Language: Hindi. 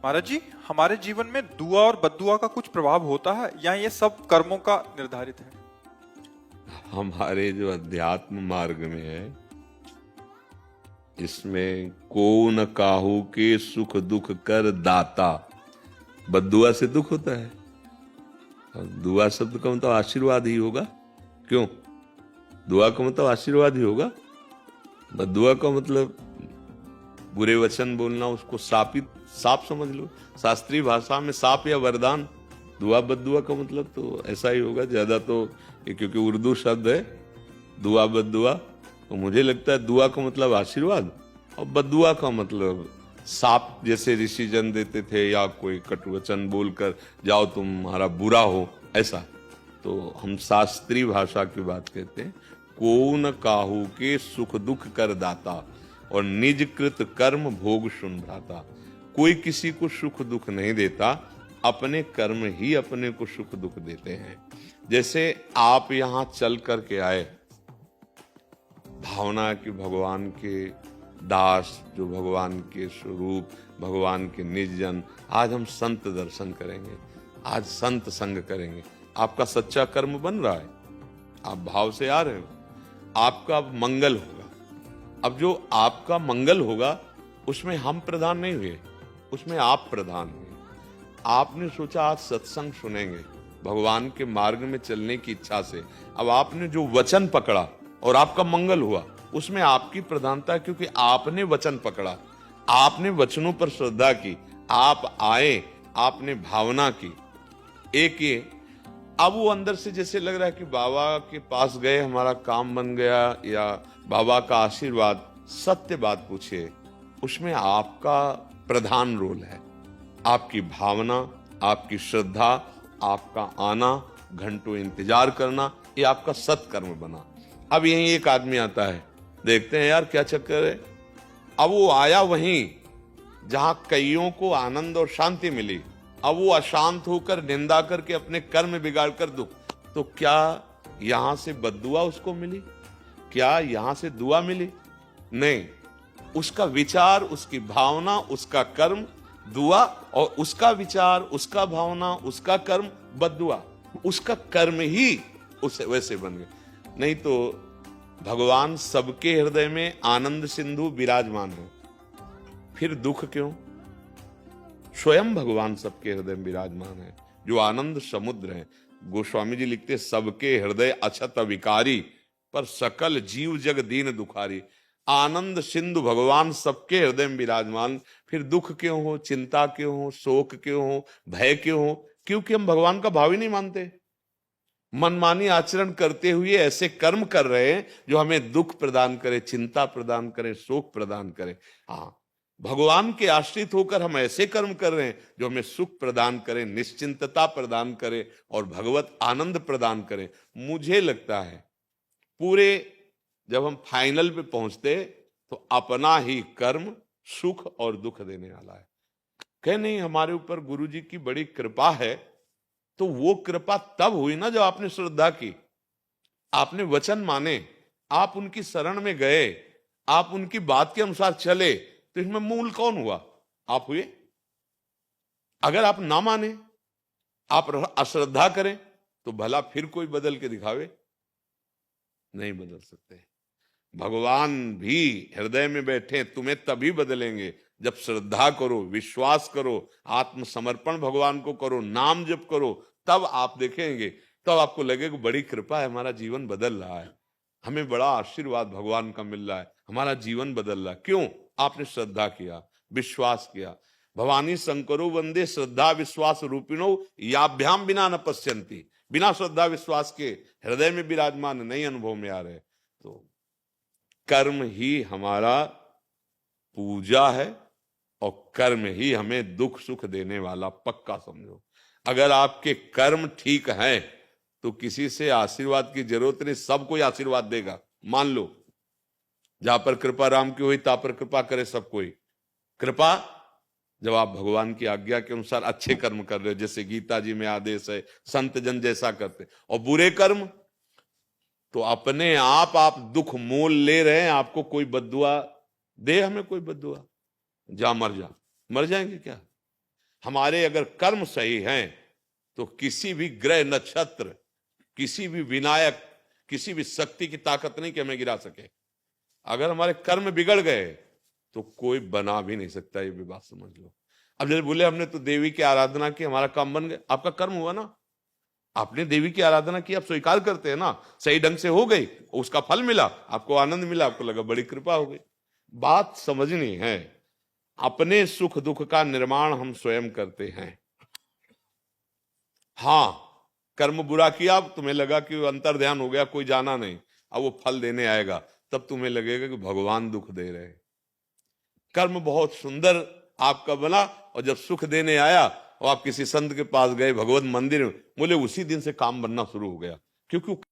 महाराज जी, हमारे जीवन में दुआ और बद्दुआ का कुछ प्रभाव होता है या ये सब कर्मों का निर्धारित है? हमारे जो अध्यात्म मार्ग में है, इसमें को न काहू के सुख दुख कर दाता। बद्दुआ से दुख होता है और दुआ शब्द का मतलब आशीर्वाद ही होगा। क्यों? दुआ का मतलब आशीर्वाद ही होगा। बद्दुआ का मतलब बुरे वचन बोलना, उसको साप समझ लो। शास्त्रीय भाषा में साप या वरदान। दुआ बद्दुआ का मतलब तो ऐसा ही होगा ज्यादा। तो ये क्योंकि उर्दू शब्द है दुआ बद्दुआ, तो मुझे लगता है दुआ का मतलब आशीर्वाद और बद्दुआ का मतलब साप जैसे ऋषि जन देते थे, या कोई कटुवचन बोलकर जाओ तुम्हारा बुरा हो, ऐसा। तो हम शास्त्रीय भाषा की बात कहते हैं। को न काहू के सुख दुख कर दाता और निज कृत कर्म भोग सुन भ्राता। कोई किसी को सुख दुख नहीं देता, अपने कर्म ही अपने को सुख दुख देते हैं। जैसे आप यहां चल करके आए, भावना कि भगवान के दास, जो भगवान के स्वरूप, भगवान के निज जन, आज हम संत दर्शन करेंगे, आज संत संग करेंगे। आपका सच्चा कर्म बन रहा है, आप भाव से आ रहे हो, आपका मंगल होगा। अब जो आपका मंगल होगा उसमें हम प्रधान नहीं हुए, उसमें आप प्रधान हुए। आपने सोचा आज सत्संग सुनेंगे, भगवान के मार्ग में चलने की इच्छा से। अब आपने जो वचन पकड़ा और आपका मंगल हुआ, उसमें आपकी प्रधानता है, क्योंकि आपने वचन पकड़ा, आपने वचनों पर श्रद्धा की, आप आए, आपने भावना की। एक ये, अब वो अंदर से जैसे लग रहा है कि बाबा के पास गए हमारा काम बन गया, या बाबा का आशीर्वाद। सत्य बात पूछिए, उसमें आपका प्रधान रोल है। आपकी भावना, आपकी श्रद्धा, आपका आना, घंटों इंतजार करना, ये आपका सत्कर्म बना। अब यहीं एक आदमी आता है, देखते हैं यार क्या चक्कर है। अब वो आया वहीं जहां कईयों को आनंद और शांति मिली, अब वो अशांत होकर निंदा करके अपने कर्म बिगाड़ कर दुख। तो क्या यहां से बद्दुआ उसको मिली? क्या यहां से दुआ मिली? नहीं, उसका विचार, उसकी भावना, उसका कर्म दुआ, और उसका विचार, उसका भावना, उसका कर्म बद्दुआ। उसका कर्म ही उसे वैसे बन गए। नहीं तो भगवान सबके हृदय में आनंद सिंधु विराजमान है, फिर दुख क्यों? स्वयं भगवान सबके हृदय में विराजमान है, जो आनंद समुद्र है। गोस्वामी जी लिखते, सबके हृदय अछत विकारी, पर सकल जीव जग दीन दुखारी। आनंद सिंधु भगवान सबके हृदय में विराजमान, फिर दुख क्यों हो, चिंता क्यों हो, शोक क्यों हो, भय क्यों हो? क्योंकि हम भगवान का भाव ही नहीं मानते। मनमानी आचरण करते हुए ऐसे कर्म कर रहे हैं जो हमें दुख प्रदान करे, चिंता प्रदान करे, शोक प्रदान करे। हाँ, भगवान के आश्रित होकर हम ऐसे कर्म कर रहे हैं जो हमें सुख प्रदान करे, निश्चिंतता प्रदान करे और भगवत आनंद प्रदान करे। मुझे लगता है पूरे जब हम फाइनल पे पहुंचते तो अपना ही कर्म सुख और दुख देने वाला है। कह नहीं, हमारे ऊपर गुरु जी की बड़ी कृपा है, तो वो कृपा तब हुई ना जब आपने श्रद्धा की, आपने वचन माने, आप उनकी शरण में गए, आप उनकी बात के अनुसार चले। तो इसमें मूल कौन हुआ? आप हुए। अगर आप ना माने, आप अश्रद्धा करें, तो भला फिर कोई बदल के दिखावे? नहीं बदल सकते। भगवान भी हृदय में बैठे, तुम्हें तभी बदलेंगे जब श्रद्धा करो, विश्वास करो, आत्मसमर्पण भगवान को करो, नाम जप करो। तब आप देखेंगे, तब आपको लगेगा बड़ी कृपा है, हमारा जीवन बदल रहा है, हमें बड़ा आशीर्वाद भगवान का मिल रहा है, हमारा जीवन बदल रहा है। क्यों? आपने श्रद्धा किया, विश्वास किया। भवानी शंकरो वंदे श्रद्धा विश्वास रूपिणो, याभ्याम बिना न पश्यंती। बिना श्रद्धा विश्वास के हृदय में विराजमान नहीं अनुभव में आ रहे। तो कर्म ही हमारा पूजा है और कर्म ही हमें दुख सुख देने वाला, पक्का समझो। अगर आपके कर्म ठीक हैं तो किसी से आशीर्वाद की जरूरत नहीं, सब कोई आशीर्वाद देगा। मान लो जहां पर कृपा राम की हुई ता पर कृपा करे सब कोई। कृपा जब आप भगवान की आज्ञा के अनुसार अच्छे कर्म कर रहे हो, जैसे गीता जी में आदेश है संत जन जैसा करते, और बुरे कर्म तो अपने आप दुख मोल ले रहे हैं। आपको कोई बद्दुआ दे, हमें कोई बद्दुआ, जा मर जा, मर जाएंगे क्या? हमारे अगर कर्म सही हैं तो किसी भी ग्रह नक्षत्र, किसी भी विनायक, किसी भी शक्ति की ताकत नहीं कि हमें गिरा सके। अगर हमारे कर्म बिगड़ गए तो कोई बना भी नहीं सकता, ये भी बात समझ लो। अब जैसे बोले हमने तो देवी की आराधना की, हमारा काम बन गया, आपका कर्म हुआ ना, आपने देवी की आराधना की, आप स्वीकार करते हैं ना, सही ढंग से हो गई, उसका फल मिला, आपको आनंद मिला, आपको लगा बड़ी कृपा हो गई। बात समझनी है, अपने सुख दुख का निर्माण हम स्वयं करते हैं। हाँ, कर्म बुरा किया, अब तुम्हें लगा कि अंतर ध्यान हो गया, कोई जाना नहीं, अब वो फल देने आएगा, तब तुम्हें लगेगा कि भगवान दुख दे रहे। कर्म बहुत सुंदर आपका बना, और जब सुख देने आया और आप किसी संत के पास गए, भगवत मंदिर में, बोले उसी दिन से काम बनना शुरू हो गया, क्योंकि